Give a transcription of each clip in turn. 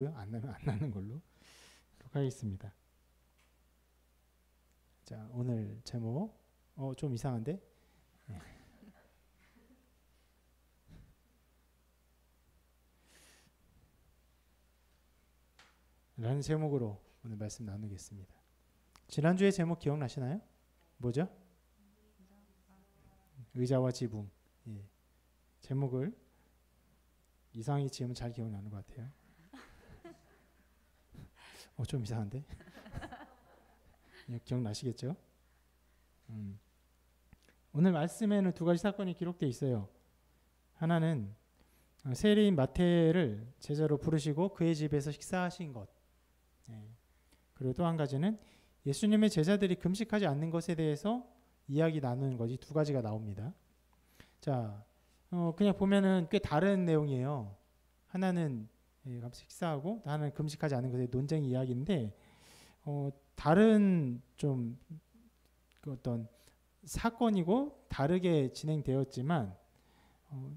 안 나면 안 나는 걸로 하겠습니다. 자, 오늘 제목 좀 이상한데? 라는 제목으로 오늘 말씀 나누겠습니다. 지난주에 제목 기억나시나요? 뭐죠? 의자와 지붕. 예. 제목을 이상하게 지으면 잘 기억나는 것 같아요. 좀 이상한데? 기억나시겠죠? 오늘 말씀에는 두 가지 사건이 기록되어 있어요. 하나는 세리인 마태를 제자로 부르시고 그의 집에서 식사하신 것. 그리고 또 한 가지는 예수님의 제자들이 금식하지 않는 것에 대해서 이야기 나누는 것이 두 가지가 나옵니다. 자, 그냥 보면은 꽤 다른 내용이에요. 하나는 식사하고 하나는 금식하지 않는 것에 논쟁 이야기인데 다른 좀 어떤 사건이고 다르게 진행되었지만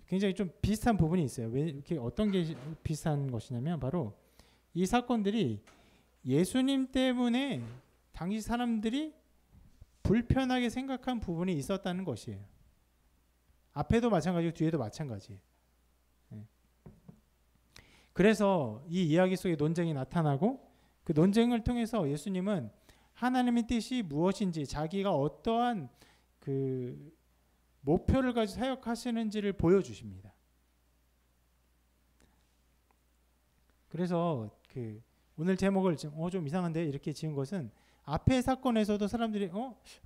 굉장히 좀 비슷한 부분이 있어요. 왜 이렇게 어떤 게 비슷한 것이냐면 바로 이 사건들이 예수님 때문에 당시 사람들이 불편하게 생각한 부분이 있었다는 것이에요. 앞에도 마찬가지고 뒤에도 마찬가지예요. 그래서 이 이야기 속에 논쟁이 나타나고 그 논쟁을 통해서 예수님은 하나님의 뜻이 무엇인지 자기가 어떠한 그 목표를 가지고 사역하시는지를 보여주십니다. 그래서 오늘 제목을 좀 이상한데 이렇게 지은 것은 앞의 사건에서도 사람들이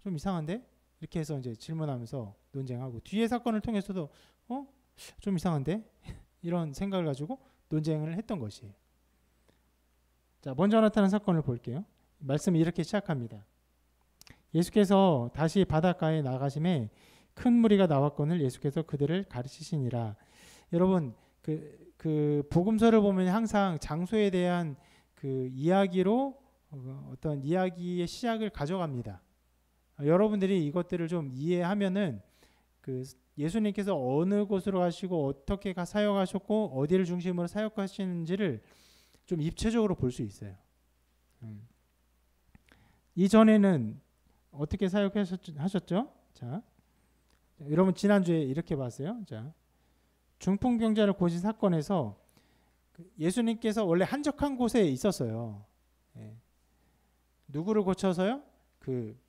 좀 이상한데 이렇게 해서 이제 질문하면서 논쟁하고 뒤의 사건을 통해서도 좀 이상한데 이런 생각을 가지고 논쟁을 했던 것이에요. 자, 먼저 나타난 사건을 볼게요. 말씀이 이렇게 시작합니다. 예수께서 다시 바닷가에 나가심에 큰 무리가 나왔거늘 예수께서 그들을 가르치시니라. 여러분 그 복음서를 보면 항상 장소에 대한 그 이야기로 어떤 이야기의 시작을 가져갑니다. 여러분들이 이것들을 좀 이해하면은 그 예수님께서 어느 곳으로 가시고 어떻게 사역하셨고 어디를 중심으로 사역하시는지를 좀 입체적으로 볼 수 있어요. 이전에는 어떻게 사역하셨죠? 자, 여러분 지난주에 이렇게 봤어요. 자, 중풍병자를 고친 사건에서 예수님께서 원래 한적한 곳에 있었어요. 누구를 고쳐서요? 그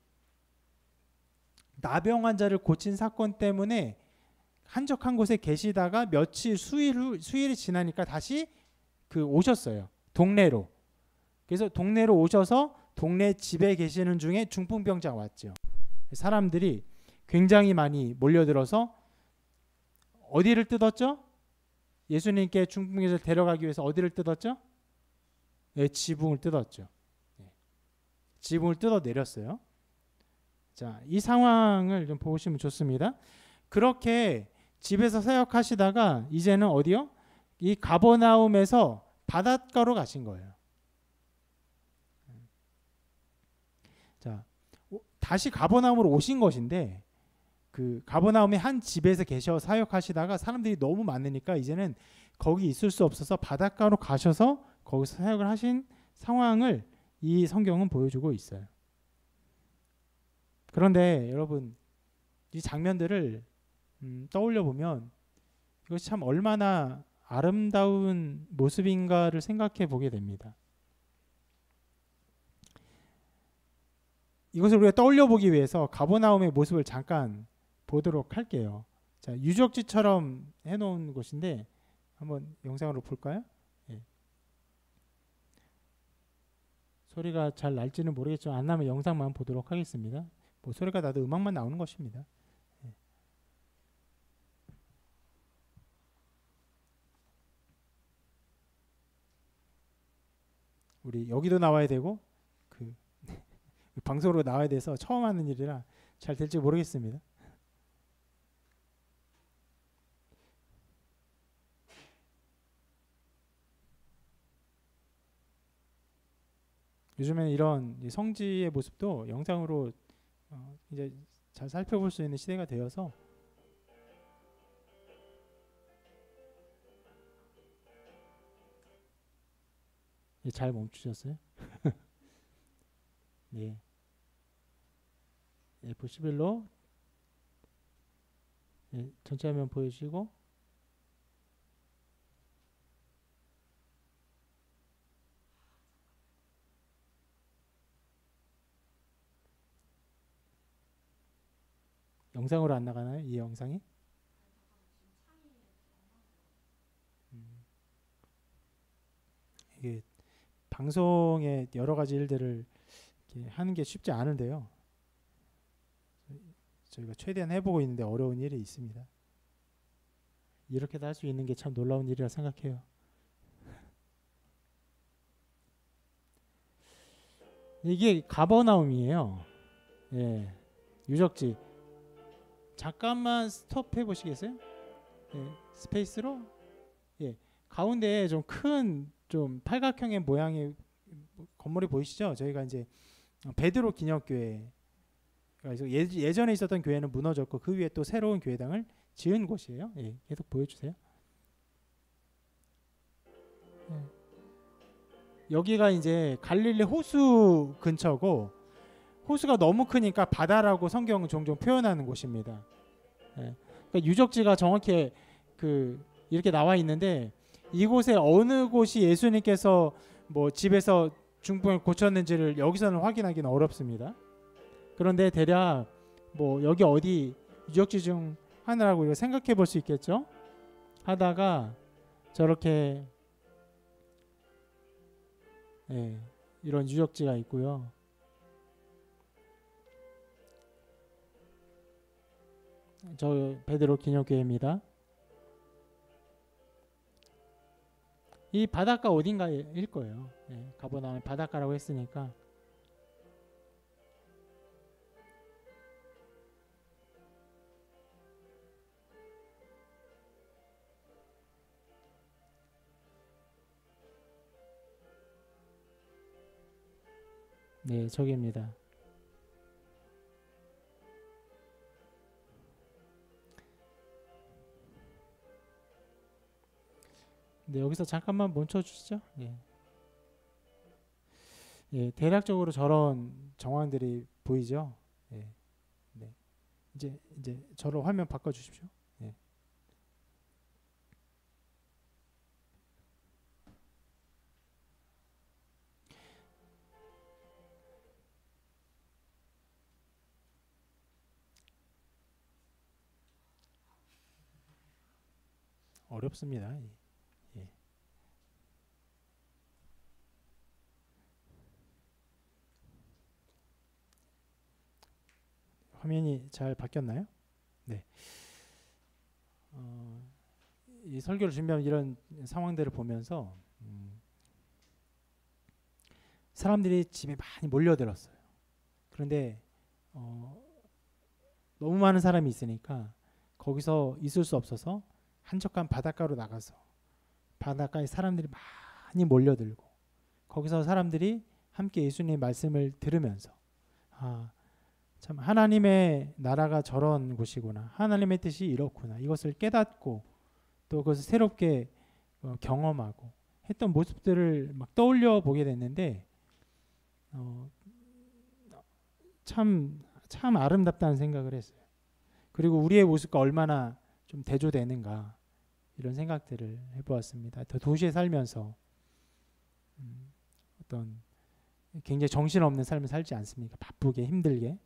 나병 환자를 고친 사건 때문에 한적한 곳에 계시다가 며칠 수일이 지나니까 다시 오셨어요. 동네로. 그래서 동네로 오셔서 동네 집에 계시는 중에 중풍병자가 왔죠. 사람들이 굉장히 많이 몰려들어서 어디를 뜯었죠? 예수님께 중풍병자를 데려가기 위해서 어디를 뜯었죠? 지붕을 뜯었죠. 지붕을 뜯어 내렸어요. 자, 이 상황을 좀 보시면 좋습니다. 그렇게 집에서 사역하시다가 이제는 어디요? 이 가버나움에서 바닷가로 가신 거예요. 자, 다시 가버나움으로 오신 것인데 그 가버나움의 한 집에서 계셔 사역하시다가 사람들이 너무 많으니까 이제는 거기 있을 수 없어서 바닷가로 가셔서 거기서 사역을 하신 상황을 이 성경은 보여주고 있어요. 그런데 여러분 이 장면들을 떠올려 보면 이것이 참 얼마나 아름다운 모습인가를 생각해 보게 됩니다. 이것을 우리가 떠올려 보기 위해서 가버나움의 모습을 잠깐 보도록 할게요. 자, 유적지처럼 해놓은 곳인데 한번 영상으로 볼까요? 예. 소리가 잘 날지는 모르겠지만 안 나면 영상만 보도록 하겠습니다. 뭐 소리가 나도 음악만 나오는 것입니다. 예. 우리 여기도 나와야 되고 방송으로 나와야 돼서 처음 하는 일이라 잘 될지 모르겠습니다. 요즘에는 이런 성지의 모습도 영상으로 이제 잘 살펴볼 수 있는 시대가 되어서 잘 멈추셨어요? 네. F11로 전체 화면 보여주시고 영상으로 안 나가나요? 이 영상이? 이게 방송의 여러 가지 일들을 이렇게 하는 게 쉽지 않은데요. 저희가 최대한 해보고 있는데 어려운 일이 있습니다. 이렇게도 할 수 있는 게 참 놀라운 일이라 생각해요. 이게 가버나움이에요. 예, 유적지. 잠깐만 스톱해 보시겠어요? 예, 스페이스로. 예, 가운데에 좀 큰 좀 팔각형의 모양의 건물이 보이시죠? 저희가 이제 베드로 기념교회. 그래서 예전에 있었던 교회는 무너졌고 그 위에 또 새로운 교회당을 지은 곳이에요. 예, 계속 보여주세요. 예. 여기가 이제 갈릴리 호수 근처고 호수가 너무 크니까 바다라고 성경은 종종 표현하는 곳입니다. 예. 그러니까 유적지가 정확히 이렇게 나와 있는데 이곳에 어느 곳이 예수님께서 뭐 집에서 중풍을 고쳤는지를 여기서는 확인하기는 어렵습니다. 그런데 대략 뭐 여기 어디 유적지 중 하나라고 이거 생각해 볼 수 있겠죠? 하다가 저렇게 이런 유적지가 있고요. 저 베드로 기념교회입니다. 이 바닷가 어딘가일 거예요. 가버나움의 바닷가라고 했으니까. 네, 저기입니다. 네, 여기서 잠깐만 멈춰 주시죠. 예, 대략적으로 저런 정황들이 보이죠. 네. 이제 저로 화면 바꿔 주십시오. 예. 어렵습니다. 예. 화면이 잘 바뀌었나요? 네. 이 설교를 준비하면 이런 상황들을 보면서 사람들이 집에 많이 몰려들었어요. 그런데 너무 많은 사람이 있으니까 거기서 있을 수 없어서 한적한 바닷가로 나가서 바닷가에 사람들이 많이 몰려들고 거기서 사람들이 함께 예수님의 말씀을 들으면서 참 하나님의 나라가 저런 곳이구나. 하나님의 뜻이 이렇구나. 이것을 깨닫고 또 그것을 새롭게 경험하고 했던 모습들을 막 떠올려 보게 됐는데 참 아름답다는 생각을 했어요. 그리고 우리의 모습과 얼마나 좀 대조되는가 이런 생각들을 해보았습니다. 더 도시에 살면서 어떤 굉장히 정신없는 삶을 살지 않습니까? 바쁘게 힘들게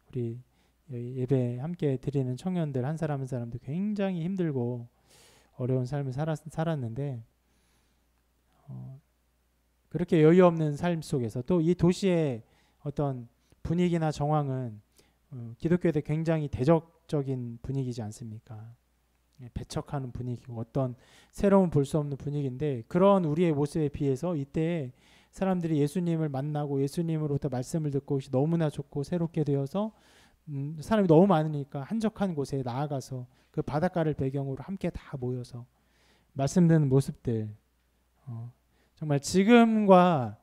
우리 예배 함께 드리는 청년들 한 사람 한 사람도 굉장히 힘들고 어려운 삶을 살았는데 그렇게 여유 없는 삶 속에서 또 이 도시의 어떤 분위기나 정황은 기독교에 굉장히 대적적인 분위기지 않습니까? 배척하는 분위기고 어떤 새로운 볼 수 없는 분위기인데 그런 우리의 모습에 비해서 이때 사람들이 예수님을 만나고 예수님으로부터 말씀을 듣고 너무나 좋고 새롭게 되어서 사람이 너무 많으니까 한적한 곳에 나아가서 그 바닷가를 배경으로 함께 다 모여서 말씀 듣는 모습들 정말 지금과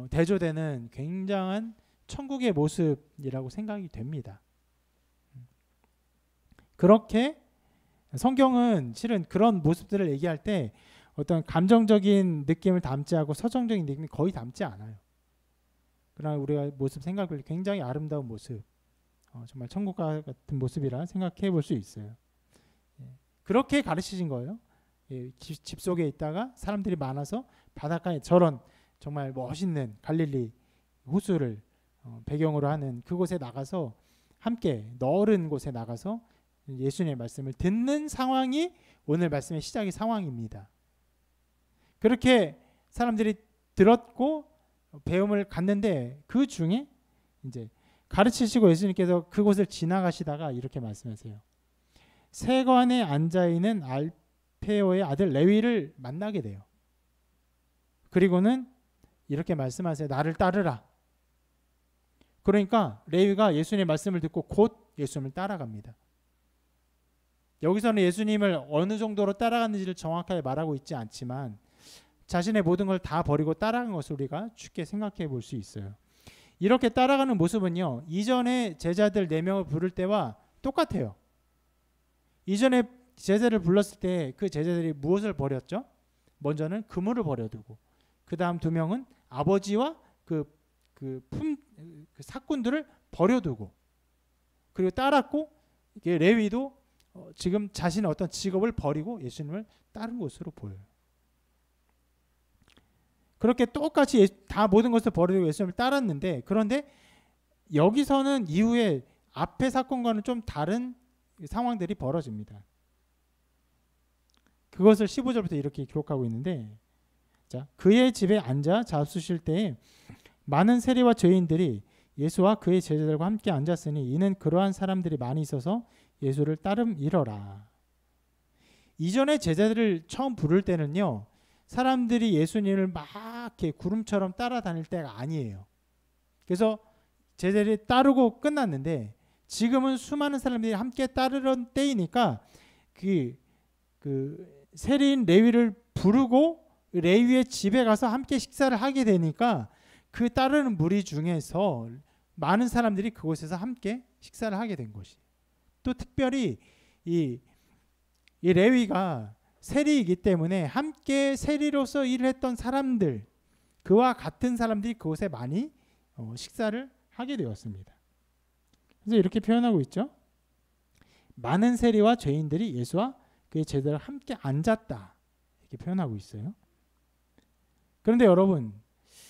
대조되는 굉장한 천국의 모습이라고 생각이 됩니다. 그렇게 성경은 실은 그런 모습들을 얘기할 때 어떤 감정적인 느낌을 담지 않고 서정적인 느낌이 거의 담지 않아요. 그러나 우리가 모습 생각을 굉장히 아름다운 모습, 정말 천국과 같은 모습이라 생각해 볼 수 있어요. 그렇게 가르치신 거예요. 집 속에 있다가 사람들이 많아서 바닷가에 저런 정말 멋있는 갈릴리 호수를 배경으로 하는 그곳에 나가서 함께 너른 곳에 나가서 예수님의 말씀을 듣는 상황이 오늘 말씀의 시작의 상황입니다. 그렇게 사람들이 들었고 배움을 갔는데 그 중에 이제 가르치시고 예수님께서 그곳을 지나가시다가 이렇게 말씀하세요. 세관에 앉아 있는 알페오의 아들 레위를 만나게 돼요. 그리고는 이렇게 말씀하세요. 나를 따르라. 그러니까 레위가 예수님의 말씀을 듣고 곧 예수님을 따라갑니다. 여기서는 예수님을 어느 정도로 따라갔는지를 정확하게 말하고 있지 않지만 자신의 모든 걸 다 버리고 따라간 것을 우리가 쉽게 생각해 볼 수 있어요. 이렇게 따라가는 모습은요, 이전에 제자들 4명을 부를 때와 똑같아요. 이전에 제자를 불렀을 때 그 제자들이 무엇을 버렸죠? 먼저는 그물을 버려두고 그 다음 2명은 아버지와 그 사꾼들을 버려두고 그리고 따랐고 레위도 지금 자신의 어떤 직업을 버리고 예수님을 따른 것으로 보여요. 그렇게 똑같이 다 모든 것을 버리고 예수님을 따랐는데 그런데 여기서는 이후에 앞의 사건과는 좀 다른 상황들이 벌어집니다. 그것을 15절부터 이렇게 기록하고 있는데 자, 그의 집에 앉아 잡수실 때에 많은 세리와 죄인들이 예수와 그의 제자들과 함께 앉았으니 이는 그러한 사람들이 많이 있어서 예수를 따름이러라. 이전에 제자들을 처음 부를 때는요, 사람들이 예수님을 막 이렇게 구름처럼 따라다닐 때가 아니에요. 그래서 제자들이 따르고 끝났는데 지금은 수많은 사람들이 함께 따르던 때이니까 그 세리인 레위를 부르고 레위의 집에 가서 함께 식사를 하게 되니까 그 따르는 무리 중에서 많은 사람들이 그곳에서 함께 식사를 하게 된 것이. 또 특별히 이 레위가 세리이기 때문에 함께 세리로서 일을 했던 사람들, 그와 같은 사람들이 그곳에 많이 식사를 하게 되었습니다. 그래서 이렇게 표현하고 있죠. 많은 세리와 죄인들이 예수와 그의 제자들과 함께 앉았다. 이렇게 표현하고 있어요. 그런데 여러분,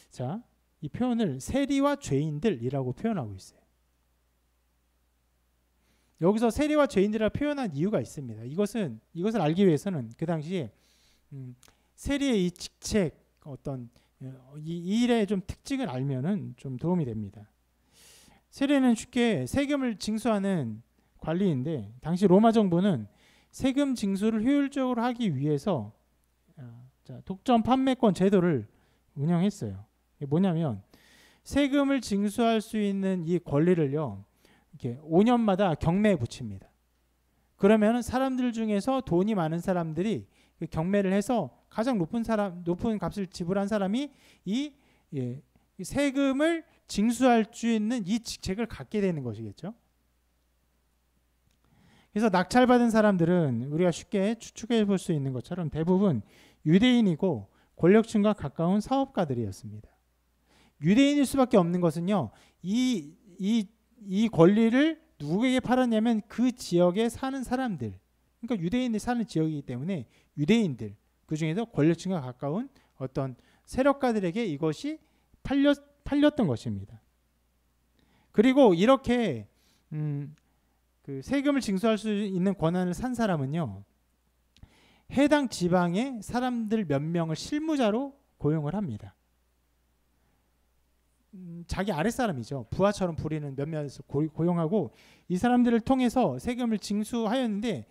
자, 이 표현을 세리와 죄인들이라고 표현하고 있어요. 여기서 세리와 죄인들이라고 표현한 이유가 있습니다. 이것을 알기 위해서는 그 당시에 세리의 이 직책, 어떤 이 일의 좀 특징을 알면은 좀 도움이 됩니다. 세리는 쉽게 세금을 징수하는 관리인데 당시 로마 정부는 세금 징수를 효율적으로 하기 위해서 독점 판매권 제도를 운영했어요. 이게 뭐냐면 세금을 징수할 수 있는 이 권리를요, 이렇게 5년마다 경매에 붙입니다. 그러면 사람들 중에서 돈이 많은 사람들이 경매를 해서 가장 높은 값을 지불한 사람이 이 세금을 징수할 수 있는 이 직책을 갖게 되는 것이겠죠. 그래서 낙찰받은 사람들은 우리가 쉽게 추측해 볼 수 있는 것처럼 대부분 유대인이고 권력층과 가까운 사업가들이었습니다. 유대인일 수밖에 없는 것은요, 이 권리를 누구에게 팔았냐면 그 지역에 사는 사람들, 그러니까 유대인들이 사는 지역이기 때문에 유대인들, 그 중에서 권력층과 가까운 어떤 세력가들에게 이것이 팔렸던 것입니다. 그리고 이렇게 그 세금을 징수할 수 있는 권한을 산 사람은요, 해당 지방의 사람들 몇 명을 실무자로 고용을 합니다. 자기 아랫사람이죠. 부하처럼 부리는 몇몇을 고용하고 이 사람들을 통해서 세금을 징수하였는데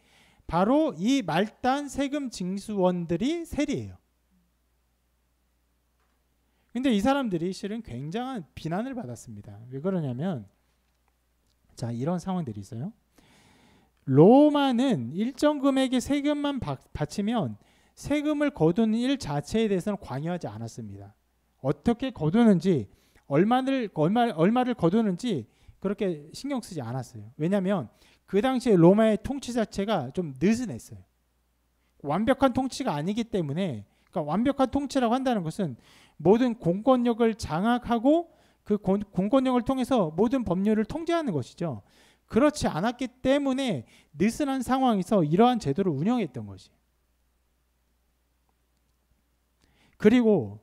바로 이 말단 세금 징수원들이 세리예요. 근데 이 사람들이 실은 굉장한 비난을 받았습니다. 왜 그러냐면 자, 이런 상황들이 있어요. 로마는 일정 금액의 세금만 바치면 세금을 거두는 일 자체에 대해서는 관여하지 않았습니다. 어떻게 거두는지 얼마를 거두는지 그렇게 신경 쓰지 않았어요. 왜냐하면 그 당시에 로마의 통치 자체가 좀 느슨했어요. 완벽한 통치가 아니기 때문에, 그러니까 완벽한 통치라고 한다는 것은 모든 공권력을 장악하고 그 공권력을 통해서 모든 법률을 통제하는 것이죠. 그렇지 않았기 때문에 느슨한 상황에서 이러한 제도를 운영했던 것이. 그리고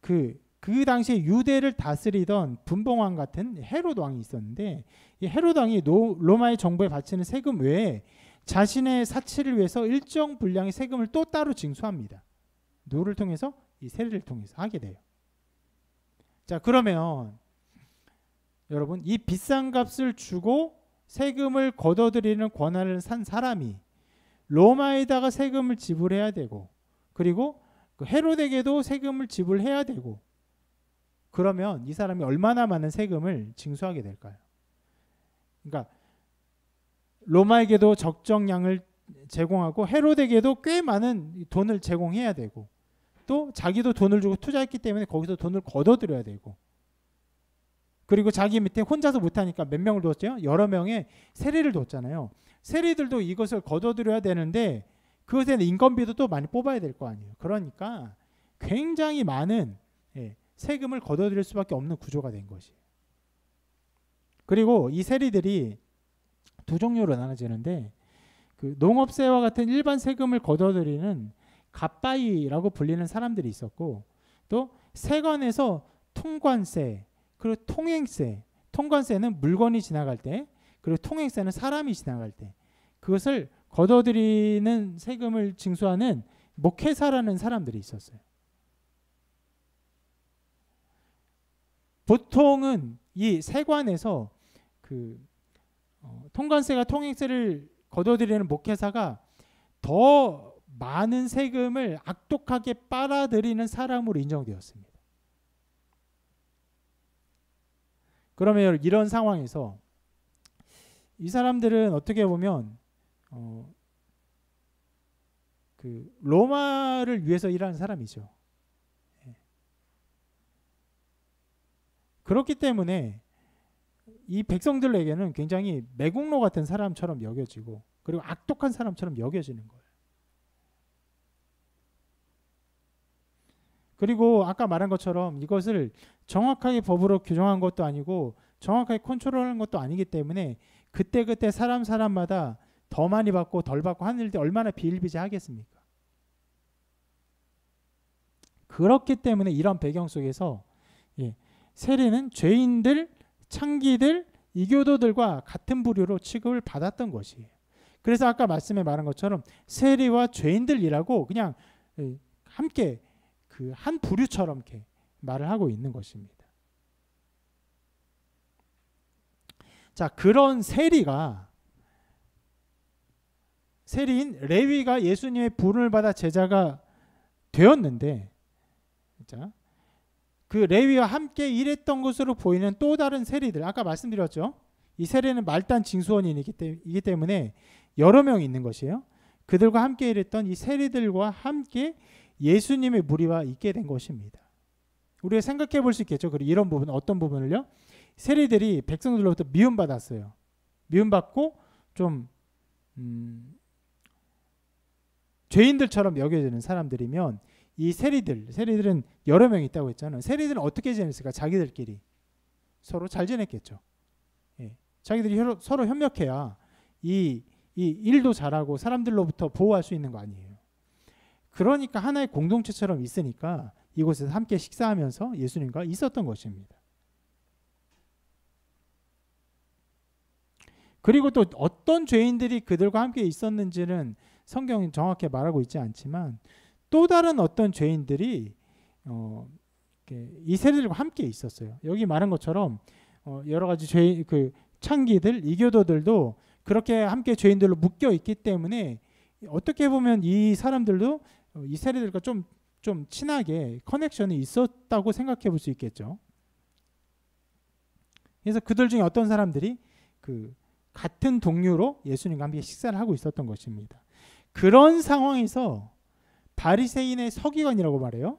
그 당시에 유대를 다스리던 분봉왕 같은 헤롯 왕이 있었는데, 이 헤롯 왕이 로마의 정부에 바치는 세금 외에 자신의 사치를 위해서 일정 분량의 세금을 또 따로 징수합니다. 누구를 통해서? 이 세리를 통해서 하게 돼요. 자, 그러면 여러분, 이 비싼 값을 주고 세금을 걷어들이는 권한을 산 사람이 로마에다가 세금을 지불해야 되고, 그리고 그 헤롯에게도 세금을 지불해야 되고, 그러면 이 사람이 얼마나 많은 세금을 징수하게 될까요? 그러니까 로마에게도 적정량을 제공하고 헤롯에게도 꽤 많은 돈을 제공해야 되고, 또 자기도 돈을 주고 투자했기 때문에 거기서 돈을 걷어들여야 되고, 그리고 자기 밑에 혼자서 못하니까 몇 명을 뒀죠? 여러 명의 세리를 뒀잖아요. 세리들도 이것을 걷어들여야 되는데 그것에는 인건비도 또 많이 뽑아야 될 거 아니에요. 그러니까 굉장히 많은 세금을 걷어들일 수밖에 없는 구조가 된 것이에요. 그리고 이 세리들이 두 종류로 나눠지는데, 그 농업세와 같은 일반 세금을 걷어들이는 갑바이라고 불리는 사람들이 있었고, 또 세관에서 통관세, 그리고 통행세, 통관세는 물건이 지나갈 때, 그리고 통행세는 사람이 지나갈 때 그것을 걷어들이는 세금을 징수하는 목회사라는 사람들이 있었어요. 보통은 이 세관에서 그 통관세가 통행세를 걷어들이는 목회사가 더 많은 세금을 악독하게 빨아들이는 사람으로 인정되었습니다. 그러면 이런 상황에서 이 사람들은 어떻게 보면 그 로마를 위해서 일하는 사람이죠. 그렇기 때문에 이 백성들에게는 굉장히 매국노 같은 사람처럼 여겨지고, 그리고 악독한 사람처럼 여겨지는 거예요. 그리고 아까 말한 것처럼 이것을 정확하게 법으로 규정한 것도 아니고 정확하게 컨트롤하는 것도 아니기 때문에 그때그때 사람마다 더 많이 받고 덜 받고 하는 일들이 얼마나 비일비재하겠습니까? 그렇기 때문에 이런 배경 속에서 세리는 죄인들, 창기들, 이교도들과 같은 부류로 취급을 받았던 것이에요. 그래서 아까 말씀에 말한 것처럼 세리와 죄인들이라고 그냥 함께 그 한 부류처럼 이렇게 말을 하고 있는 것입니다. 자, 그런 세리인 레위가 예수님의 부름을 받아 제자가 되었는데, 자, 그 레위와 함께 일했던 것으로 보이는 또 다른 세리들, 아까 말씀드렸죠. 이 세리는 말단 징수원이기 때문에 여러 명이 있는 것이에요. 그들과 함께 일했던 이 세리들과 함께 예수님의 무리와 있게 된 것입니다. 우리가 생각해 볼 수 있겠죠. 그리고 이런 부분, 어떤 부분을요? 세리들이 백성들로부터 미움받았어요. 미움받고 좀 죄인들처럼 여겨지는 사람들이면, 이 세리들은 여러 명 있다고 했잖아요. 세리들은 어떻게 지냈을까? 자기들끼리 서로 잘 지냈겠죠. 자기들이 서로 협력해야 이 일도 잘하고 사람들로부터 보호할 수 있는 거 아니에요. 그러니까 하나의 공동체처럼 있으니까 이곳에서 함께 식사하면서 예수님과 있었던 것입니다. 그리고 또 어떤 죄인들이 그들과 함께 있었는지는 성경이 정확히 말하고 있지 않지만, 또 다른 어떤 죄인들이 이 세리들과 함께 있었어요. 여기 말한 것처럼 여러 가지 그 창기들, 이교도들도 그렇게 함께 죄인들로 묶여 있기 때문에 어떻게 보면 이 사람들도 이 세리들과 좀 친하게 커넥션이 있었다고 생각해 볼 수 있겠죠. 그래서 그들 중에 어떤 사람들이 그 같은 동료로 예수님과 함께 식사를 하고 있었던 것입니다. 그런 상황에서 바리새인의 서기관이라고 말해요.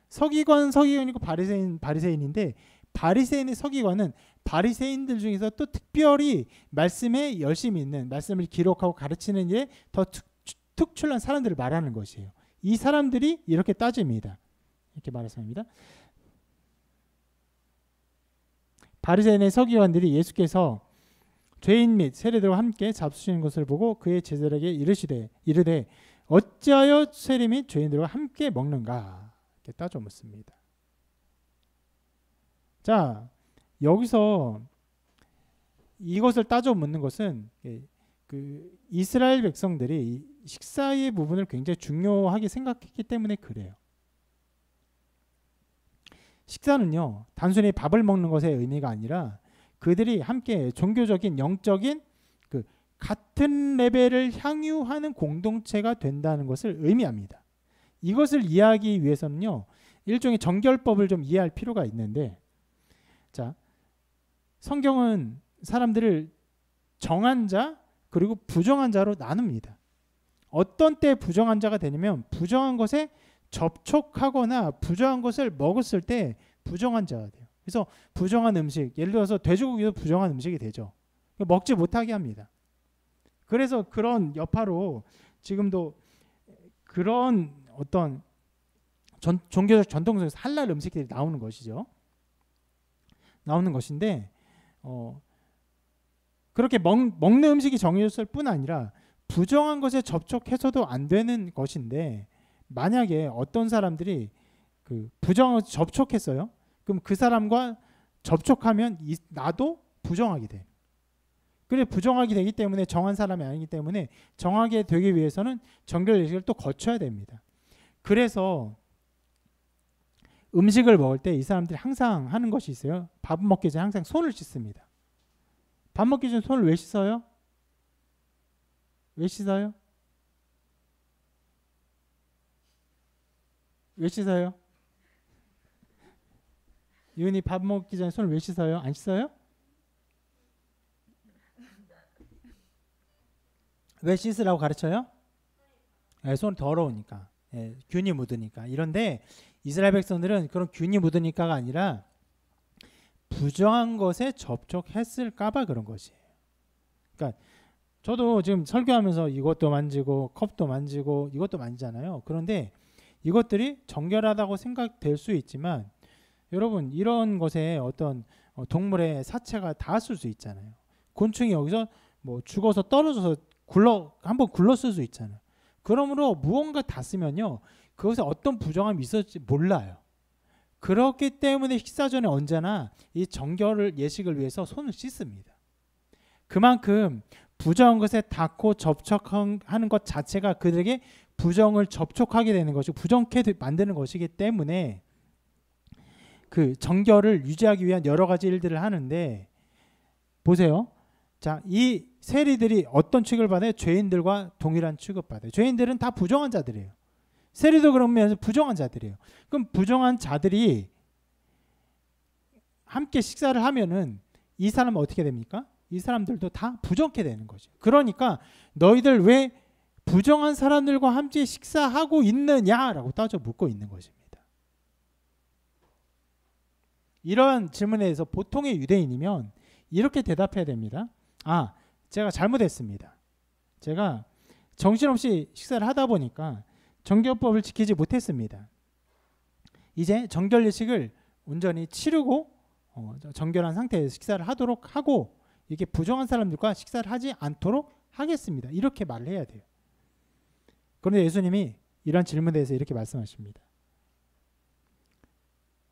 서기관이고 바리새인인데, 바리새인의 서기관은 바리새인들 중에서 또 특별히 말씀에 열심히 있는, 말씀을 기록하고 가르치는 일에 더 특출난 사람들을 말하는 것이에요. 이 사람들이 이렇게 따집니다. 이렇게 말했습니다. 바리새인의 서기관들이 예수께서 죄인 및 세리들과 함께 잡수시는 것을 보고 그의 제자들에게 이르되 어찌하여 세리 및 죄인들과 함께 먹는가? 이렇게 따져 묻습니다. 자, 여기서 이것을 따져 묻는 것은 그 이스라엘 백성들이 식사의 부분을 굉장히 중요하게 생각했기 때문에 그래요. 식사는요, 단순히 밥을 먹는 것의 의미가 아니라 그들이 함께 종교적인 영적인 그 같은 레벨을 향유하는 공동체가 된다는 것을 의미합니다. 이것을 이해하기 위해서는요, 일종의 정결법을 좀 이해할 필요가 있는데, 자, 성경은 사람들을 정한 자 그리고 부정한 자로 나눕니다. 어떤 때 부정한 자가 되냐면 부정한 것에 접촉하거나 부정한 것을 먹었을 때 부정한 자가 돼요. 그래서 부정한 음식, 예를 들어서 돼지고기도 부정한 음식이 되죠. 먹지 못하게 합니다. 그래서 그런 여파로 지금도 그런 어떤 종교적 전통 속에서 할랄 음식들이 나오는 것이죠. 나오는 것인데 그렇게 먹는 음식이 정해졌을 뿐 아니라 부정한 것에 접촉해서도 안 되는 것인데, 만약에 어떤 사람들이 그 부정한 것에 접촉했어요. 그럼 그 사람과 접촉하면 나도 부정하게 돼. 그래, 부정하게 되기 때문에 정한 사람이 아니기 때문에 정하게 되기 위해서는 정결 예식을 또 거쳐야 됩니다. 그래서 음식을 먹을 때 이 사람들이 항상 하는 것이 있어요. 밥 먹기 전에 항상 손을 씻습니다. 밥 먹기 전에 손을 왜 씻어요? 왜 씻어요? 왜 씻어요? 이은이 밥 먹기 전에 손을 왜 씻어요? 안 씻어요? 왜 씻으라고 가르쳐요? 손 더러우니까, 균이 묻으니까. 이런데 이스라엘 백성들은 그런 균이 묻으니까가 아니라 부정한 것에 접촉했을까봐 그런 것이에요. 그러니까 저도 지금 설교하면서 이것도 만지고 컵도 만지고 이것도 만지잖아요. 그런데 이것들이 정결하다고 생각될 수 있지만 여러분, 이런 것에 어떤 동물의 사체가 닿았을 수 있잖아요. 곤충이 여기서 뭐 죽어서 떨어져서 한번 굴렀을 수 있잖아요. 그러므로 무언가 닿으면요, 그것에 어떤 부정함이 있었지 몰라요. 그렇기 때문에 식사 전에 언제나 이 정결을 예식을 위해서 손을 씻습니다. 그만큼 부정한 것에 닿고 접촉하는 것 자체가 그들에게 부정을 접촉하게 되는 것이고 부정케 만드는 것이기 때문에 그 정결을 유지하기 위한 여러 가지 일들을 하는데, 보세요. 자, 이 세리들이 어떤 취급을 받아요? 죄인들과 동일한 취급받아요. 죄인들은 다 부정한 자들이에요. 세리도 그러면 부정한 자들이에요. 그럼 부정한 자들이 함께 식사를 하면은 이 사람은 어떻게 됩니까? 이 사람들도 다 부정케 되는 거죠. 그러니까 너희들 왜 부정한 사람들과 함께 식사하고 있느냐라고 따져 묻고 있는 것입니다. 이러한 질문에 대해서 보통의 유대인이면 이렇게 대답해야 됩니다. 제가 잘못했습니다. 제가 정신없이 식사를 하다 보니까 정결법을 지키지 못했습니다. 이제 정결 예식을 온전히 치르고 정결한 상태에서 식사를 하도록 하고 이렇게 부정한 사람들과 식사를 하지 않도록 하겠습니다. 이렇게 말을 해야 돼요. 그런데 예수님이 이런 질문에 대해서 이렇게 말씀하십니다.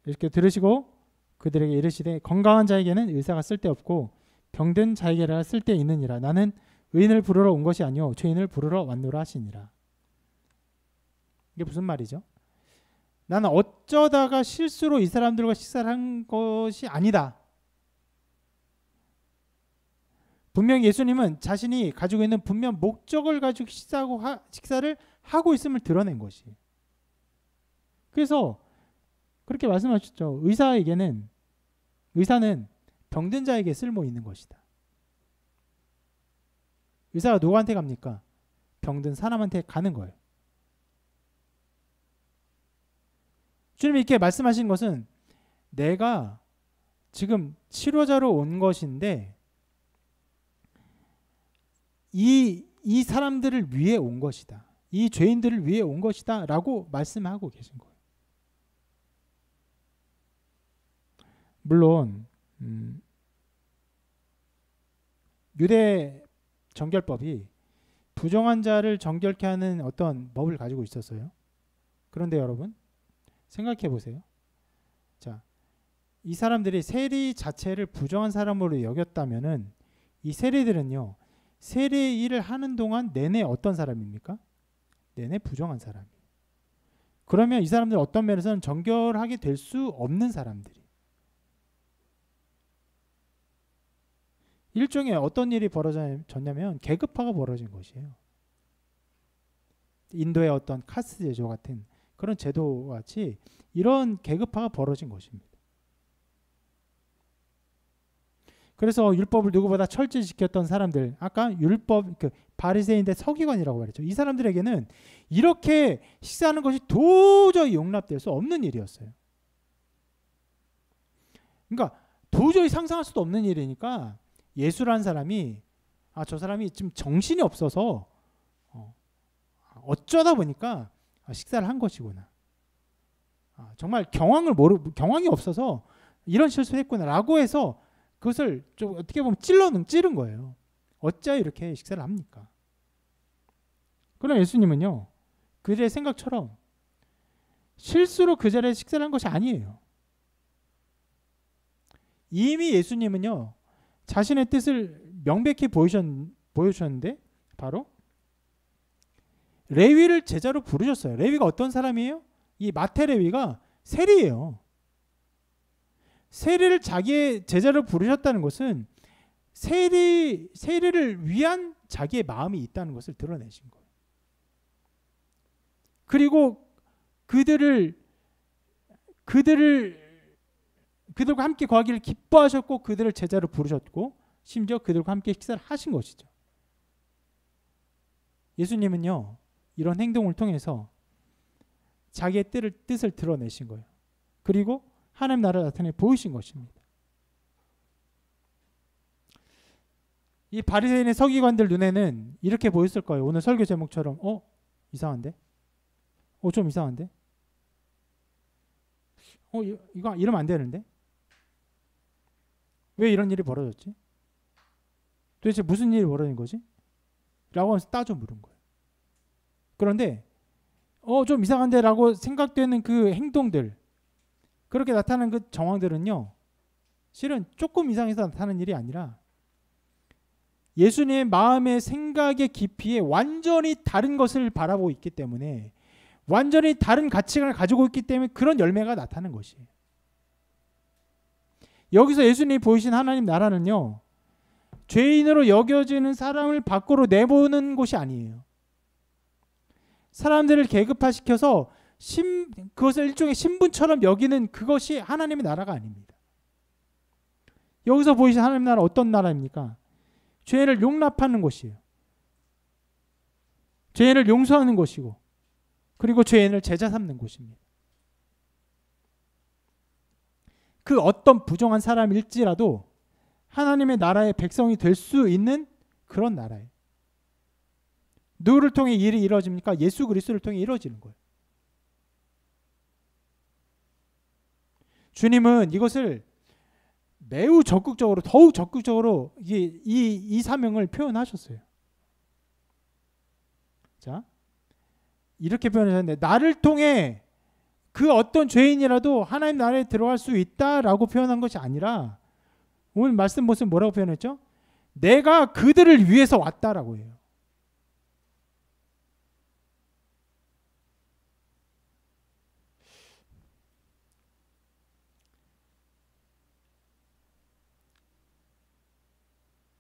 이렇게 들으시고 그들에게 이르시되 건강한 자에게는 의사가 쓸데없고 병든 자에게라 쓸데있느니라. 나는 의인을 부르러 온 것이 아니요 죄인을 부르러 왔노라 하시니라. 이게 무슨 말이죠? 나는 어쩌다가 실수로 이 사람들과 식사를 한 것이 아니다. 분명히 예수님은 자신이 가지고 있는 분명 목적을 가지고 식사를 하고 있음을 드러낸 것이에요. 그래서 그렇게 말씀하셨죠. 의사는 병든 자에게 쓸모 있는 것이다. 의사가 누구한테 갑니까? 병든 사람한테 가는 거예요. 주님이 이렇게 말씀하신 것은 내가 지금 치료자로 온 것인데 이 사람들을 위해 온 것이다. 이 죄인들을 위해 온 것이다 라고 말씀하고 계신 거예요. 물론 유대 정결법이 부정한 자를 정결케 하는 어떤 법을 가지고 있었어요. 그런데 여러분 생각해 보세요. 자, 이 사람들이 세리 자체를 부정한 사람으로 여겼다면은 이 세리들은요, 세리의 일을 하는 동안 내내 어떤 사람입니까? 내내 부정한 사람이에요. 그러면 이 사람들 어떤 면에서는 정결하게 될 수 없는 사람들이. 일종의 어떤 일이 벌어졌냐면 계급화가 벌어진 것이에요. 인도의 어떤 카스트 제도 같은 그런 제도와 같이 이런 계급화가 벌어진 것입니다. 그래서 율법을 누구보다 철저히 지켰던 사람들, 아까 율법 바리새인대 서기관이라고 말했죠. 이 사람들에게는 이렇게 식사하는 것이 도저히 용납될 수 없는 일이었어요. 그러니까 도저히 상상할 수도 없는 일이니까 예수라는 사람이 저 사람이 지금 정신이 없어서 어쩌다 보니까 식사를 한 것이구나. 정말 경황이 없어서 이런 실수를 했구나라고 해서 그것을 좀 어떻게 보면 찌른 거예요. 어찌하여 이렇게 식사를 합니까? 그러나 예수님은요, 그들의 생각처럼 실수로 그 자리에 식사를 한 것이 아니에요. 이미 예수님은요, 자신의 뜻을 명백히 보여주셨는데 바로 레위를 제자로 부르셨어요. 레위가 어떤 사람이에요? 이 마태 레위가 세리예요. 세리를 자기의 제자로 부르셨다는 것은 세리를 위한 자기의 마음이 있다는 것을 드러내신 거예요. 그리고 그들과 함께 거하기를 기뻐하셨고 그들을 제자로 부르셨고 심지어 그들과 함께 식사를 하신 것이죠. 예수님은요, 이런 행동을 통해서 자기의 뜻을 드러내신 거예요. 그리고 하나님 나라를 나타내 보이신 것입니다. 이 바리새인의 서기관들 눈에는 이렇게 보였을 거예요. 오늘 설교 제목처럼 이상한데? 좀 이상한데? 이거 이러면 안 되는데? 왜 이런 일이 벌어졌지? 도대체 무슨 일이 벌어진 거지? 라고 하면서 따져 물은 거예요. 그런데 좀 이상한데 라고 생각되는 그 행동들, 그렇게 나타나는 그 정황들은요, 실은 조금 이상해서 나타나는 일이 아니라 예수님의 마음의 생각의 깊이에 완전히 다른 것을 바라보고 있기 때문에, 완전히 다른 가치관을 가지고 있기 때문에 그런 열매가 나타나는 것이에요. 여기서 예수님이 보이신 하나님 나라는요, 죄인으로 여겨지는 사람을 밖으로 내보는 곳이 아니에요. 사람들을 계급화시켜서 그것을 일종의 신분처럼 여기는 그것이 하나님의 나라가 아닙니다. 여기서 보이신 하나님 나라 어떤 나라입니까? 죄인을 용납하는 곳이에요. 죄인을 용서하는 곳이고, 그리고 죄인을 제자 삼는 곳입니다. 그 어떤 부정한 사람일지라도 하나님의 나라의 백성이 될 수 있는 그런 나라예요. 누구를 통해 일이 이루어집니까? 예수 그리스도를 통해 이루어지는 거예요. 주님은 이것을 매우 적극적으로, 더욱 적극적으로 이 사명을 표현하셨어요. 자, 이렇게 표현하셨는데, 나를 통해 그 어떤 죄인이라도 하나님 나라에 들어갈 수 있다라고 표현한 것이 아니라, 오늘 말씀 모습 뭐라고 표현했죠? 내가 그들을 위해서 왔다라고 해요.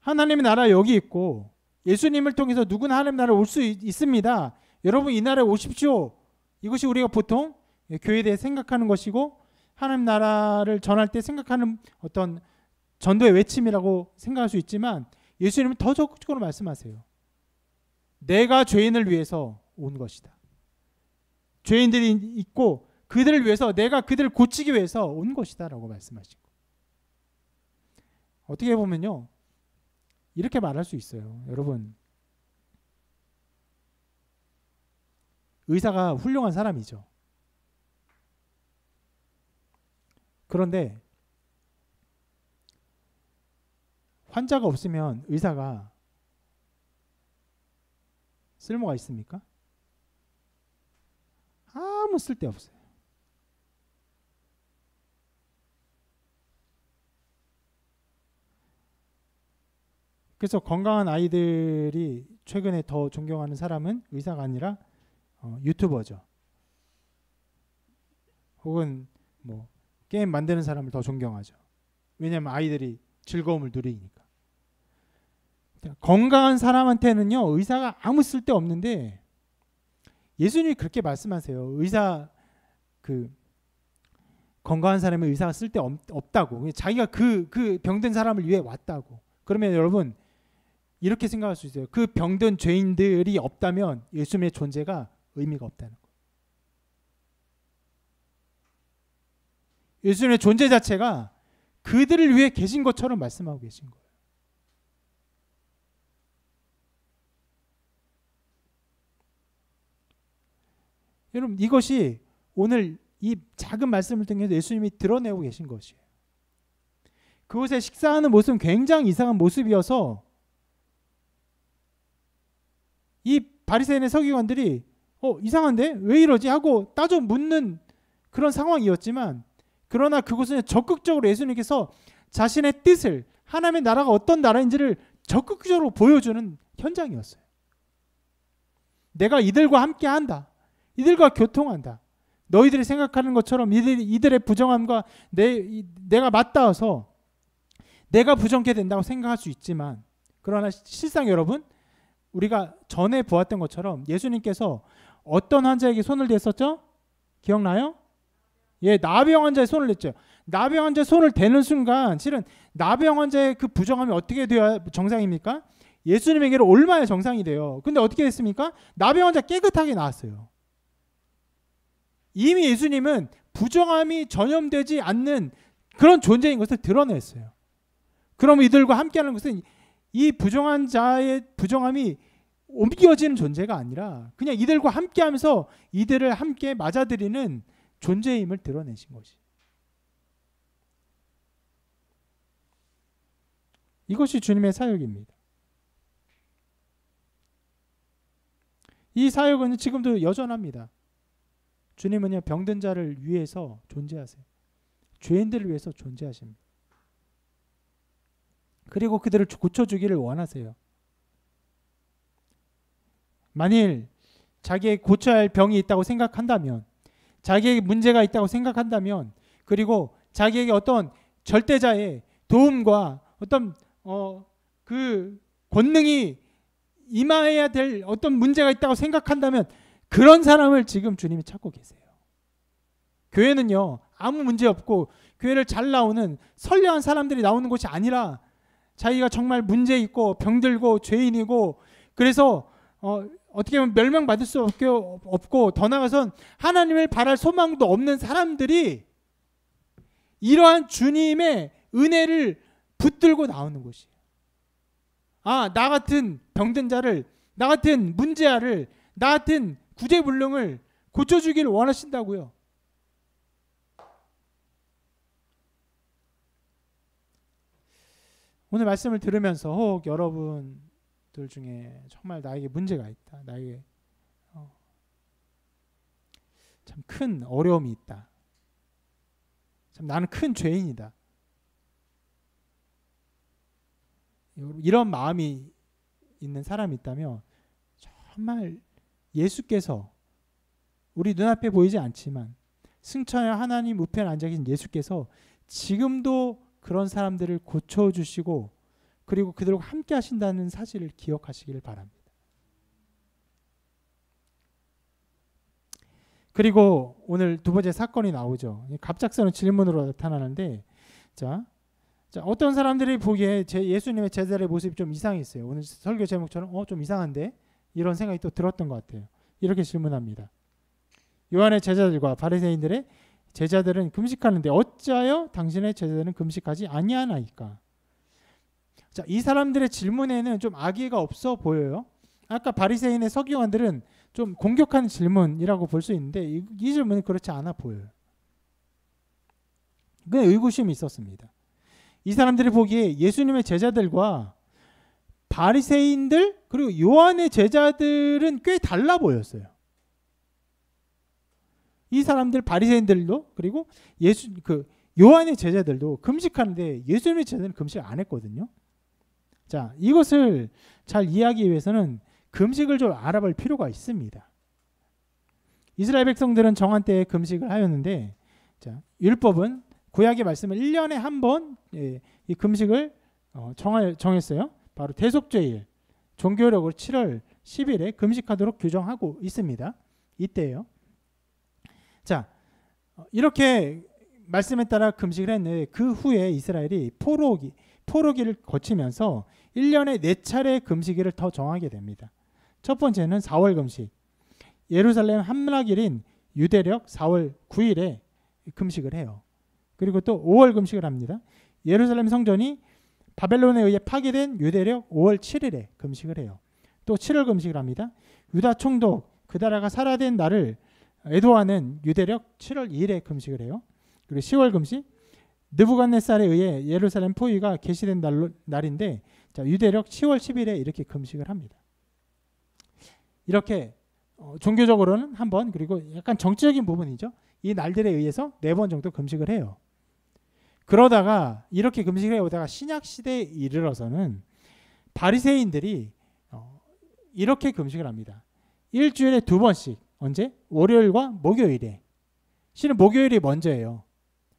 하나님의 나라 여기 있고 예수님을 통해서 누구나 하나님 나라에 올 수 있습니다. 여러분 이 나라에 오십시오. 이것이 우리가 보통 교회에 대해 생각하는 것이고, 하나님 나라를 전할 때 생각하는 어떤 전도의 외침이라고 생각할 수 있지만, 예수님은 더 적극적으로 말씀하세요. 내가 죄인을 위해서 온 것이다. 죄인들이 있고 그들을 위해서, 내가 그들을 고치기 위해서 온 것이다 라고 말씀하시고, 어떻게 보면요, 이렇게 말할 수 있어요. 여러분, 의사가 훌륭한 사람이죠. 그런데 환자가 없으면 의사가 쓸모가 있습니까? 아무 쓸데 없어요. 그래서 건강한 아이들이 최근에 더 존경하는 사람은 의사가 아니라 유튜버죠. 혹은 뭐 게임 만드는 사람을 더 존경하죠. 왜냐하면 아이들이 즐거움을 누리니까. 건강한 사람한테는요, 의사가 아무 쓸데 없는데 예수님이 그렇게 말씀하세요. 건강한 사람은 의사가 쓸데 없다고. 자기가 그 병든 사람을 위해 왔다고. 그러면 여러분 이렇게 생각할 수 있어요. 그 병든 죄인들이 없다면 예수님의 존재가 의미가 없다는 거예요. 예수님의 존재 자체가 그들을 위해 계신 것처럼 말씀하고 계신 거예요. 여러분 이것이 오늘 이 작은 말씀을 통해서 예수님이 드러내고 계신 것이에요. 그곳에 식사하는 모습은 굉장히 이상한 모습이어서 이 바리새인의 서기관들이 이상한데? 왜 이러지? 하고 따져 묻는 그런 상황이었지만, 그러나 그곳은 적극적으로 예수님께서 자신의 뜻을, 하나님의 나라가 어떤 나라인지를 적극적으로 보여주는 현장이었어요. 내가 이들과 함께 한다. 이들과 교통한다. 너희들이 생각하는 것처럼 이들의 부정함과 내가 맞닿아서 내가 부정케 된다고 생각할 수 있지만, 그러나 실상 여러분, 우리가 전에 보았던 것처럼 예수님께서 어떤 환자에게 손을 댔었죠? 기억나요? 예, 나병 환자의 손을 댔죠. 나병 환자의 손을 대는 순간 실은 나병 환자의 그 부정함이 어떻게 되어야 정상입니까? 예수님에게로 올마야 정상이 돼요. 근데 어떻게 됐습니까? 나병 환자 깨끗하게 나았어요. 이미 예수님은 부정함이 전염되지 않는 그런 존재인 것을 드러냈어요. 그럼 이들과 함께하는 것은 이 부정한 자의 부정함이 옮겨지는 존재가 아니라 그냥 이들과 함께하면서 이들을 함께 맞아들이는 존재임을 드러내신 것이. 이것이 주님의 사역입니다. 이 사역은 지금도 여전합니다. 주님은요, 병든 자를 위해서 존재하세요. 죄인들을 위해서 존재하십니다. 그리고 그들을 고쳐주기를 원하세요. 만일 자기의 고쳐야 할 병이 있다고 생각한다면, 자기에게 문제가 있다고 생각한다면, 그리고 자기에게 어떤 절대자의 도움과 어떤 그 권능이 임하여야 될 어떤 문제가 있다고 생각한다면, 그런 사람을 지금 주님이 찾고 계세요. 교회는요, 아무 문제 없고 교회를 잘 나오는 선량한 사람들이 나오는 곳이 아니라 자기가 정말 문제 있고 병들고 죄인이고, 그래서 어떻게 보면 멸망받을 수 없고 더 나아가선 하나님을 바랄 소망도 없는 사람들이 이러한 주님의 은혜를 붙들고 나오는 곳이에요. 나 같은 병든 자를, 나 같은 문제아를, 나 같은 구제불능을 고쳐주기를 원하신다고요. 오늘 말씀을 들으면서 혹 여러분들 중에 정말 나에게 문제가 있다, 나에게 참 큰 어려움이 있다, 참 나는 큰 죄인이다, 이런 마음이 있는 사람이 있다면 정말 예수께서, 우리 눈앞에 보이지 않지만 승천의 하나님 우편에 앉아 계신 예수께서 지금도 그런 사람들을 고쳐주시고 그리고 그들과 함께 하신다는 사실을 기억하시기를 바랍니다. 그리고 오늘 두 번째 사건이 나오죠. 갑작스러운 질문으로 나타나는데, 자 어떤 사람들이 보기에 예수님의 제자들의 모습이 좀 이상했어요. 오늘 설교 제목처럼 좀 이상한데, 이런 생각이 또 들었던 것 같아요. 이렇게 질문합니다. 요한의 제자들과 바리새인들의 제자들은 금식하는데 어찌하여 당신의 제자들은 금식하지 아니하나이까? 자, 이 사람들의 질문에는 좀 악의가 없어 보여요. 아까 바리새인의 서기관들은 좀 공격하는 질문이라고 볼 수 있는데 이 질문은 그렇지 않아 보여요. 그 의구심이 있었습니다. 이 사람들이 보기에 예수님의 제자들과 바리새인들 그리고 요한의 제자들은 꽤 달라 보였어요. 이 사람들 바리새인들도 그리고 요한의 제자들도 금식하는데 예수님의 제자들은 금식 안 했거든요. 자, 이것을 잘 이해하기 위해서는 금식을 좀 알아볼 필요가 있습니다. 이스라엘 백성들은 정한 때에 금식을 하였는데, 자, 율법은 구약의 말씀을 1년에 한 번 이 금식을 정했어요. 바로 대속죄일, 종교력으로 7월 10일에 금식하도록 규정하고 있습니다. 이때요. 자, 이렇게 말씀에 따라 금식을 했는데 그 후에 이스라엘이 포로기를 거치면서 1년에 4차례 금식일을 더 정하게 됩니다. 첫 번째는 4월 금식. 예루살렘 함락일인 유대력 4월 9일에 금식을 해요. 그리고 또 5월 금식을 합니다. 예루살렘 성전이 바벨론에 의해 파괴된 유대력 5월 7일에 금식을 해요. 또 7월 금식을 합니다. 유다 총독 그다라가 살아된 날을 애도하는 유대력 7월 2일에 금식을 해요. 그리고 10월 금식, 느부갓네살에 의해 예루살렘 포위가 개시된 날인데, 자, 유대력 10월 10일에 이렇게 금식을 합니다. 이렇게 종교적으로는 한 번, 그리고 약간 정치적인 부분이죠. 이 날들에 의해서 4번 정도 금식을 해요. 그러다가 이렇게 금식을 해오다가 신약 시대에 이르러서는 바리새인들이 이렇게 금식을 합니다. 일주일에 2번씩. 언제? 월요일과 목요일에. 실은 목요일이 먼저예요.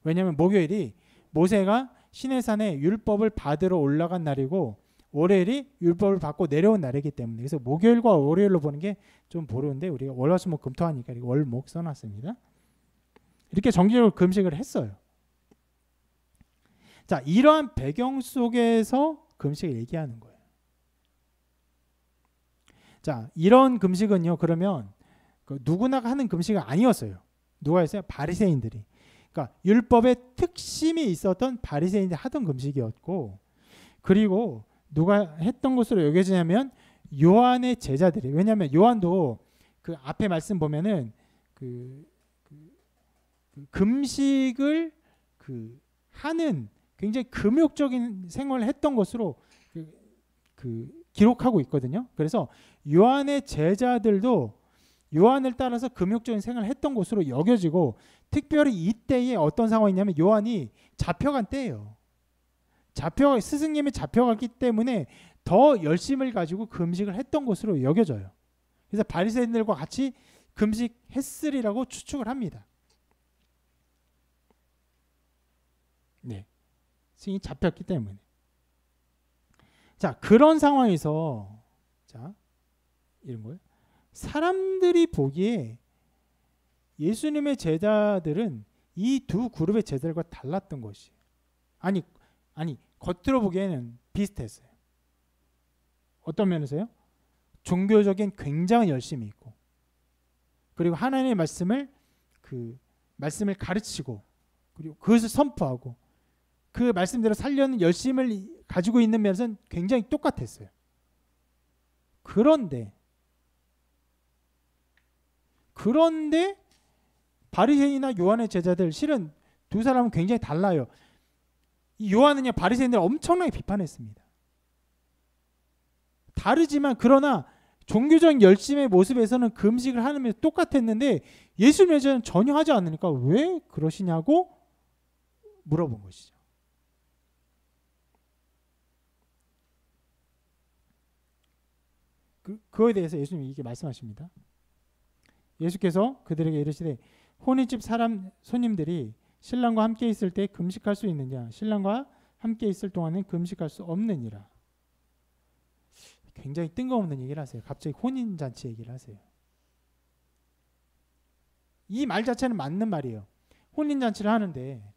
왜냐하면 목요일이 모세가 시내산에 율법을 받으러 올라간 날이고 월요일이 율법을 받고 내려온 날이기 때문에, 그래서 목요일과 월요일로 보는 게 좀 보르는데 우리가 월화수목 금토하니까 월목 써놨습니다. 이렇게 정기적으로 금식을 했어요. 자, 이러한 배경 속에서 금식을 얘기하는 거예요. 자, 이런 금식은요, 그러면 누구나 하는 금식은 아니었어요. 누가 했어요? 바리새인들이. 그러니까 율법의 특심이 있었던 바리새인들이 하던 금식이었고, 그리고 누가 했던 것으로 여겨지냐면 요한의 제자들이. 왜냐하면 요한도 그 앞에 말씀 보면은 그 금식을 하는 굉장히 금욕적인 생활을 했던 것으로 기록하고 있거든요. 그래서 요한의 제자들도 요한을 따라서 금욕적인 생활을 했던 것으로 여겨지고, 특별히 이때에 어떤 상황이냐면 요한이 잡혀간 때예요. 스승님이 잡혀갔기 때문에 더 열심을 가지고 금식을 했던 것으로 여겨져요. 그래서 바리새인들과 같이 금식했으리라고 추측을 합니다. 네, 스승이 잡혔기 때문에. 자, 그런 상황에서 자, 이런 거예요. 사람들이 보기에 예수님의 제자들은 이 두 그룹의 제자들과 달랐던 것이에요. 아니 겉으로 보기에는 비슷했어요. 어떤 면에서요? 종교적인 굉장히 열심이 있고, 그리고 하나님의 말씀을 가르치고, 그리고 그것을 선포하고 그 말씀대로 살려는 열심을 가지고 있는 면에서는 굉장히 똑같았어요. 그런데 바리새인이나 요한의 제자들, 실은 두 사람은 굉장히 달라요. 이 요한은요, 바리새인들을 엄청나게 비판했습니다. 다르지만 그러나 종교적인 열심의 모습에서는 금식을 하는 면 똑같았는데 예수님의 제자는 전혀 하지 않으니까 왜 그러시냐고 물어본 것이죠. 그거에 대해서 예수님이 이렇게 말씀하십니다. 예수께서 그들에게 이르시되 혼인집 손님들이 신랑과 함께 있을 때 금식할 수 있느냐? 신랑과 함께 있을 동안은 금식할 수 없느니라. 굉장히 뜬금없는 얘기를 하세요. 갑자기 혼인잔치 얘기를 하세요. 이 말 자체는 맞는 말이에요. 혼인잔치를 하는데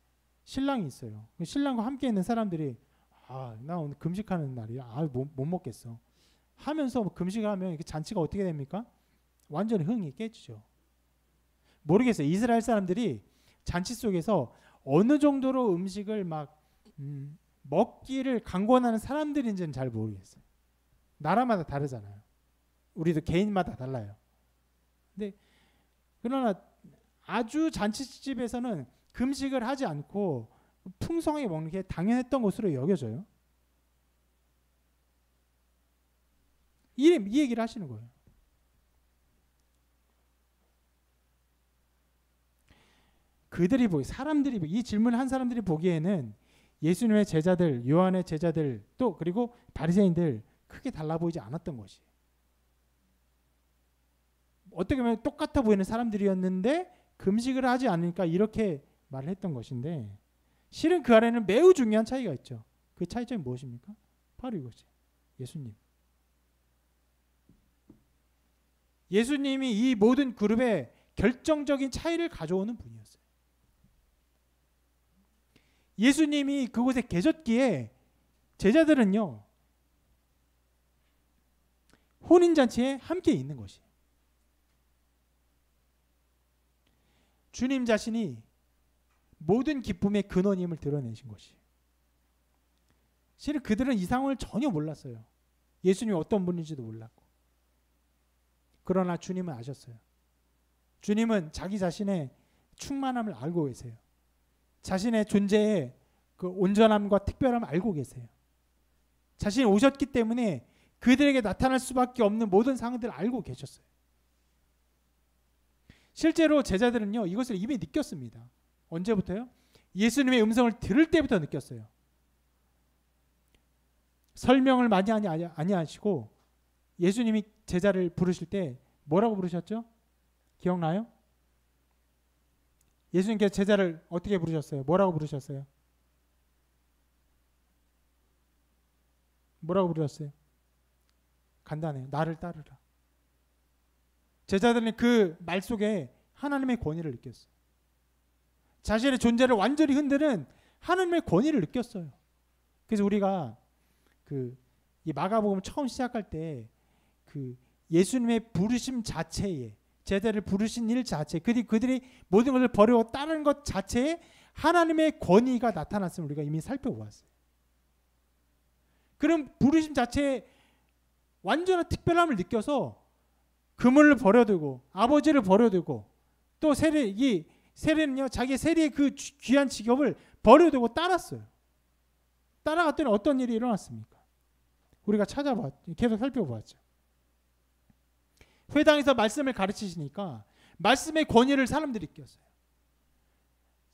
신랑이 있어요. 신랑과 함께 있는 사람들이 나 오늘 금식하는 날이야. 못 먹겠어. 하면서 금식을 하면 잔치가 어떻게 됩니까? 완전히 흥이 깨지죠. 모르겠어요. 이스라엘 사람들이 잔치 속에서 어느 정도로 음식을 먹기를 강권하는 사람들인지는 잘 모르겠어요. 나라마다 다르잖아요. 우리도 개인마다 달라요. 근데 그러나 아주 잔치집에서는 금식을 하지 않고 풍성하게 먹는 게 당연했던 것으로 여겨져요. 이 얘기를 하시는 거예요. 사람들이 이 질문을 한 사람들이 보기에는 예수님의 제자들, 요한의 제자들, 또 그리고 바리새인들 크게 달라 보이지 않았던 것이. 어떻게 보면 똑같아 보이는 사람들이었는데 금식을 하지 않으니까 이렇게 말을 했던 것인데, 실은 그 안에는 매우 중요한 차이가 있죠. 그 차이점이 무엇입니까? 바로 이것이 예수님. 예수님이 이 모든 그룹에 결정적인 차이를 가져오는 분이었어요. 예수님이 그곳에 계셨기에 제자들은요, 혼인잔치에 함께 있는 것이. 주님 자신이 모든 기쁨의 근원임을 드러내신 것이. 실은 그들은 이 상황을 전혀 몰랐어요. 예수님이 어떤 분인지도 몰랐고. 그러나 주님은 아셨어요. 주님은 자기 자신의 충만함을 알고 계세요. 자신의 존재의 그 온전함과 특별함을 알고 계세요. 자신이 오셨기 때문에 그들에게 나타날 수밖에 없는 모든 상황들을 알고 계셨어요. 실제로 제자들은요, 이것을 이미 느꼈습니다. 언제부터요? 예수님의 음성을 들을 때부터 느꼈어요. 설명을 많이 아니하시고 예수님이 제자를 부르실 때 뭐라고 부르셨죠? 기억나요? 예수님께서 제자를 어떻게 부르셨어요? 뭐라고 부르셨어요? 뭐라고 부르셨어요? 간단해요. 나를 따르라. 제자들은 그 말 속에 하나님의 권위를 느꼈어요. 자신의 존재를 완전히 흔드는 하나님의 권위를 느꼈어요. 그래서 우리가 이 마가복음 처음 시작할 때 그 예수님의 부르심 자체에, 제자를 부르신 일 자체, 그들이 모든 것을 버리고 따르는 것 자체에 하나님의 권위가 나타났음을 우리가 이미 살펴보았어요. 그럼 부르심 자체에 완전한 특별함을 느껴서 그물을 버려두고 아버지를 버려두고 또 세례는요, 자기 세례의 그 귀한 직업을 버려두고 따랐어요. 따라갔더니 어떤 일이 일어났습니까? 우리가 계속 살펴보았죠. 회당에서 말씀을 가르치시니까 말씀의 권위를 사람들이 느꼈어요.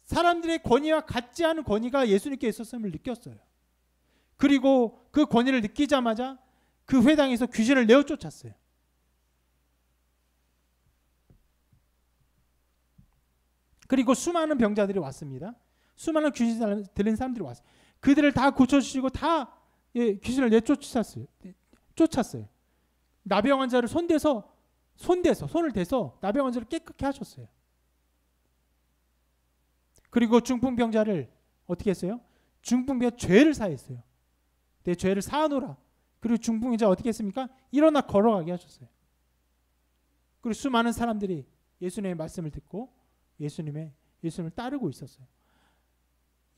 사람들의 권위와 같지 않은 권위가 예수님께 있었음을 느꼈어요. 그리고 그 권위를 느끼자마자 그 회당에서 귀신을 내어 쫓았어요. 그리고 수많은 병자들이 왔습니다. 수많은 귀신 들린 사람들이 왔어요. 그들을 다 고쳐주시고 다 귀신을 내쫓았어요. 나병 환자를 손을 대서 나병 환자를 깨끗게 하셨어요. 그리고 중풍병자를 어떻게 했어요? 중풍병자 죄를 사했어요. 내 죄를 사하노라. 그리고 중풍병자 어떻게 했습니까? 일어나 걸어가게 하셨어요. 그리고 수많은 사람들이 예수님의 말씀을 듣고 예수님을 따르고 있었어요.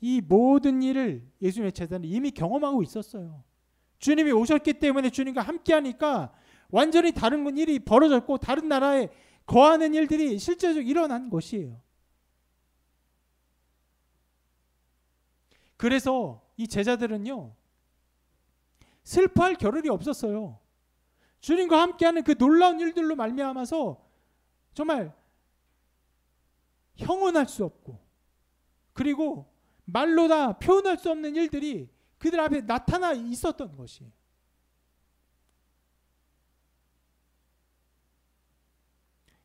이 모든 일을 예수님의 제자는 이미 경험하고 있었어요. 주님이 오셨기 때문에 주님과 함께하니까 완전히 다른 일이 벌어졌고 다른 나라에 거하는 일들이 실제적으로 일어난 것이에요. 그래서 이 제자들은요, 슬퍼할 겨를이 없었어요. 주님과 함께하는 그 놀라운 일들로 말미암아서 정말 형언할 수 없고, 그리고 말로 다 표현할 수 없는 일들이 그들 앞에 나타나 있었던 것이에요.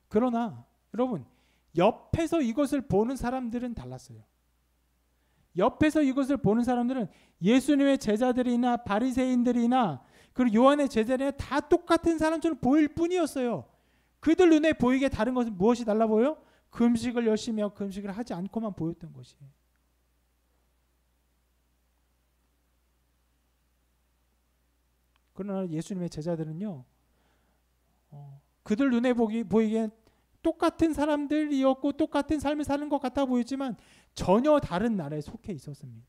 그러나 여러분, 옆에서 이것을 보는 사람들은 달랐어요. 옆에서 이것을 보는 사람들은 예수님의 제자들이나 바리새인들이나 그리고 요한의 제자들이나 다 똑같은 사람처럼 보일 뿐이었어요. 그들 눈에 보이게 다른 것은 무엇이 달라 보여요? 금식을 열심히 하고 금식을 하지 않고만 보였던 것이에요. 그러나 예수님의 제자들은요, 그들 눈에 보이기엔 똑같은 사람들이었고 똑같은 삶을 사는 것 같아 보이지만 전혀 다른 나라에 속해 있었습니다.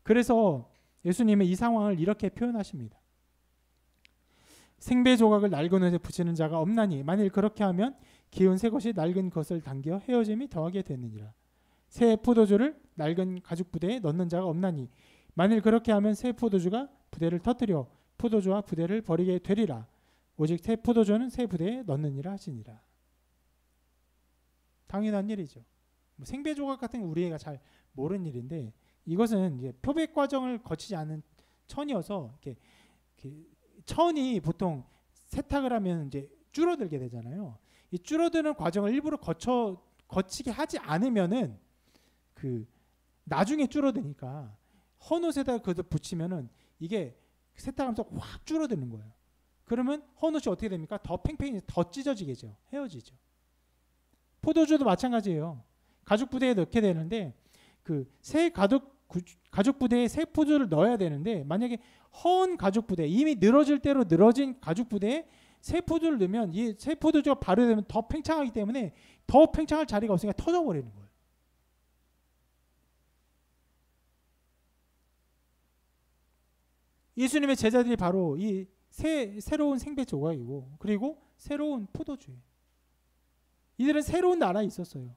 그래서 예수님은 이 상황을 이렇게 표현하십니다. 생배 조각을 낡은 옷에 붙이는 자가 없나니 만일 그렇게 하면 기운 새 것이 낡은 것을 당겨 헤어짐이 더하게 되느니라. 새 포도주를 낡은 가죽 부대에 넣는 자가 없나니 만일 그렇게 하면 새 포도주가 부대를 터뜨려 포도주와 부대를 버리게 되리라. 오직 새 포도주는 새 부대에 넣느니라 하시니라. 당연한 일이죠. 뭐 생배 조각 같은 거 우리 애가 잘 모르는 일인데 이것은 이제 표백 과정을 거치지 않은 천이어서 이렇게 천이 보통 세탁을 하면 이제 줄어들게 되잖아요. 이 줄어드는 과정을 일부러 거치게 하지 않으면은 그 나중에 줄어드니까 헌옷에다 그거 붙이면은 이게 세탁하면서 확 줄어드는 거예요. 그러면 헌옷이 어떻게 됩니까? 더 팽팽히 더 찢어지겠죠. 헤어지죠. 포도주도 마찬가지예요. 가죽 부대에 넣게 되는데 그 새 가죽 부대에 새 포도주를 넣어야 되는데 만약에 헌 가죽 부대 이미 늘어질 대로 늘어진 가죽 부대에 새 포도주를 넣으면 이 새 포도주가 발효되면 더 팽창하기 때문에 더 팽창할 자리가 없으니까 터져버리는 거예요. 예수님의 제자들이 바로 이 새로운 생배 조각이고 그리고 새로운 포도주예요. 이들은 새로운 나라에 있었어요.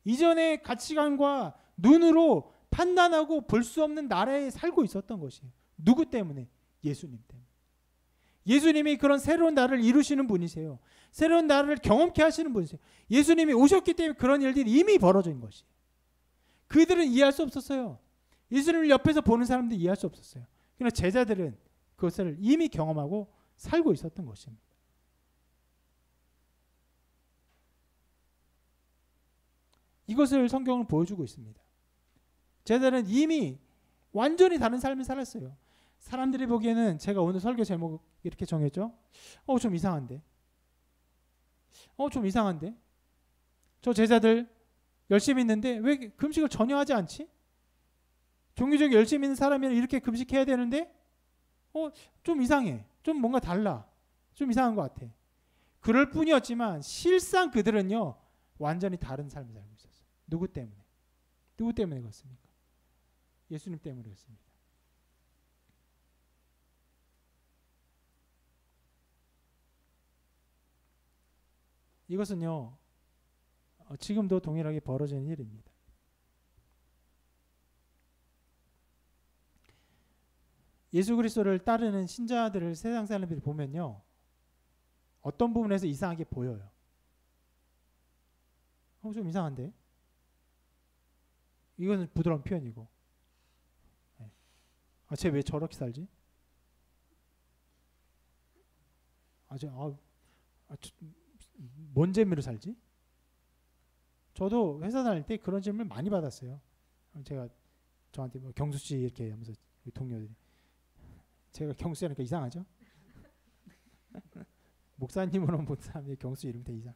이전의 가치관과 눈으로 판단하고 볼 수 없는 나라에 살고 있었던 것이에요. 누구 때문에? 예수님 때문에. 예수님이 그런 새로운 나라를 이루시는 분이세요. 새로운 나라를 경험케 하시는 분이세요. 예수님이 오셨기 때문에 그런 일들이 이미 벌어진 것이에요. 그들은 이해할 수 없었어요. 예수님을 옆에서 보는 사람들이 이해할 수 없었어요. 그러나 제자들은 그것을 이미 경험하고 살고 있었던 것입니다. 이것을 성경은 보여주고 있습니다. 제자들은 이미 완전히 다른 삶을 살았어요. 사람들이 보기에는 제가 오늘 설교 제목 이렇게 정했죠. 좀 이상한데. 좀 이상한데. 저 제자들 열심히 있는데 왜 금식을 전혀 하지 않지? 종교적으로 열심히 있는 사람이면 이렇게 금식해야 되는데 좀 이상해. 좀 뭔가 달라. 좀 이상한 것 같아. 그럴 뿐이었지만 실상 그들은요. 완전히 다른 삶을 살고 있었어요. 누구 때문에? 누구 때문에 그렇습니까? 예수님 때문에 그렇습니다. 이것은요. 지금도 동일하게 벌어지는 일입니다. 예수 그리스도를 따르는 신자들을 세상 사람들이 보면요. 어떤 부분에서 이상하게 보여요. 좀 이상한데? 이거는 부드러운 표현이고. 네. 쟤 왜 저렇게 살지? 뭔 재미로 살지? 저도 회사 다닐 때 그런 질문을 많이 받았어요. 제가 저한테 뭐 경수 씨 이렇게 하면서 동료들이 제가 경수 씨니까 이상하죠? 목사님으로 본 사람이 경수 이름 되게 이상.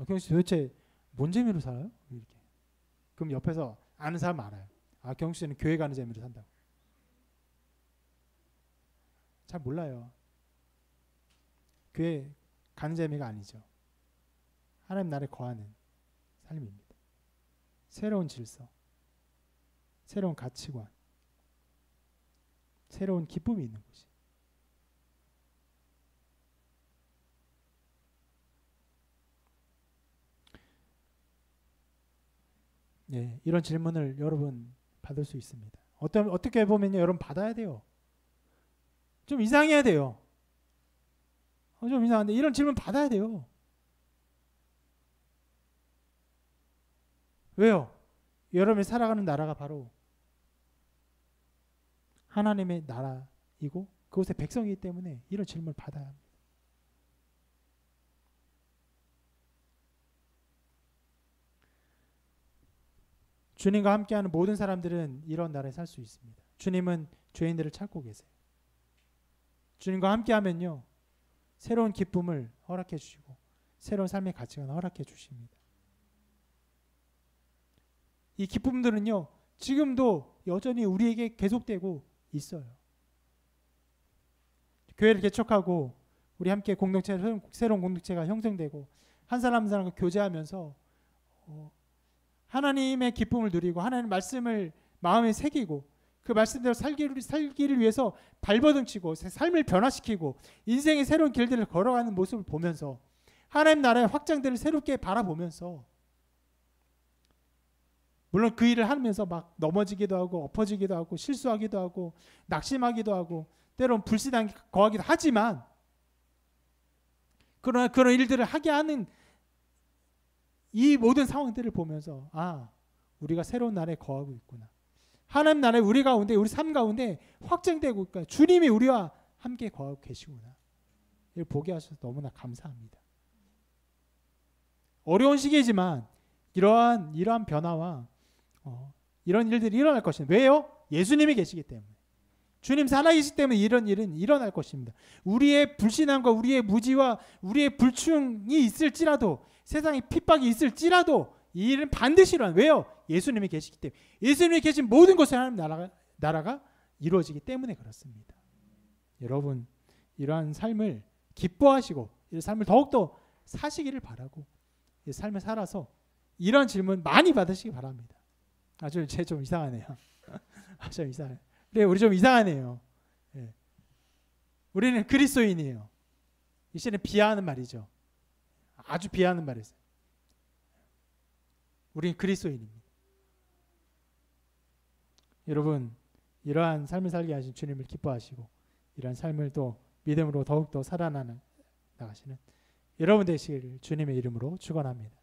경수 씨 도대체 뭔 재미로 살아요? 이렇게. 그럼 옆에서 아는 사람 알아요. 경수 씨는 교회 가는 재미로 산다고. 잘 몰라요. 교회 가는 재미가 아니죠. 하나님 나라에 거하는 삶입니다. 새로운 질서, 새로운 가치관, 새로운 기쁨이 있는 곳이. 네, 이런 질문을 여러분 받을 수 있습니다. 어떻게 보면 여러분 받아야 돼요. 좀 이상해야 돼요. 좀 이상한데 이런 질문 받아야 돼요. 왜요? 여러분이 살아가는 나라가 바로 하나님의 나라이고 그곳의 백성이기 때문에 이런 질문을 받아야 합니다. 주님과 함께하는 모든 사람들은 이런 나라에 살 수 있습니다. 주님은 죄인들을 찾고 계세요. 주님과 함께하면요. 새로운 기쁨을 허락해 주시고 새로운 삶의 가치관을 허락해 주십니다. 이 기쁨들은요. 지금도 여전히 우리에게 계속되고 있어요. 교회를 개척하고 우리 함께 새로운 공동체가 형성되고 한 사람 한 사람과 교제하면서 하나님의 기쁨을 누리고 하나님의 말씀을 마음에 새기고 그 말씀대로 살기를 위해서 발버둥 치고 삶을 변화시키고 인생의 새로운 길들을 걸어가는 모습을 보면서 하나님 나라의 확장들을 새롭게 바라보면서 물론 그 일을 하면서 막 넘어지기도 하고 엎어지기도 하고 실수하기도 하고 낙심하기도 하고 때로는 불신앙이 거하기도 하지만 그러나 그런 일들을 하게 하는 이 모든 상황들을 보면서 우리가 새로운 나라에 거하고 있구나. 하나님 나라에 우리 가운데 우리 삶 가운데 확장되고 있구나. 주님이 우리와 함께 거하고 계시구나. 이걸 보게 하셔서 너무나 감사합니다. 어려운 시기지만 이러한 변화와 이런 일들이 일어날 것입니다. 왜요? 예수님이 계시기 때문에. 주님 살아계시기 때문에 이런 일은 일어날 것입니다. 우리의 불신앙과 우리의 무지와 우리의 불충이 있을지라도 세상에 핍박이 있을지라도 이 일은 반드시 일어나. 왜요? 예수님이 계시기 때문에. 예수님이 계신 모든 것에 하나님 나라가 이루어지기 때문에 그렇습니다. 여러분 이러한 삶을 기뻐하시고 이 삶을 더욱더 사시기를 바라고 이 삶을 살아서 이런 질문 많이 받으시기 바랍니다. 좀 이상하네요. 좀 이상해. 그래, 우리 좀 이상하네요. 예. 우리는 그리스도인이에요. 이 시는 비하하는 말이죠. 아주 비하하는 말이죠. 우리는 그리스도인입니다. 여러분, 이러한 삶을 살게 하신 주님을 기뻐하시고 이러한 삶을 또 믿음으로 더욱더 살아나가시는 여러분 되시기를 주님의 이름으로 축원합니다.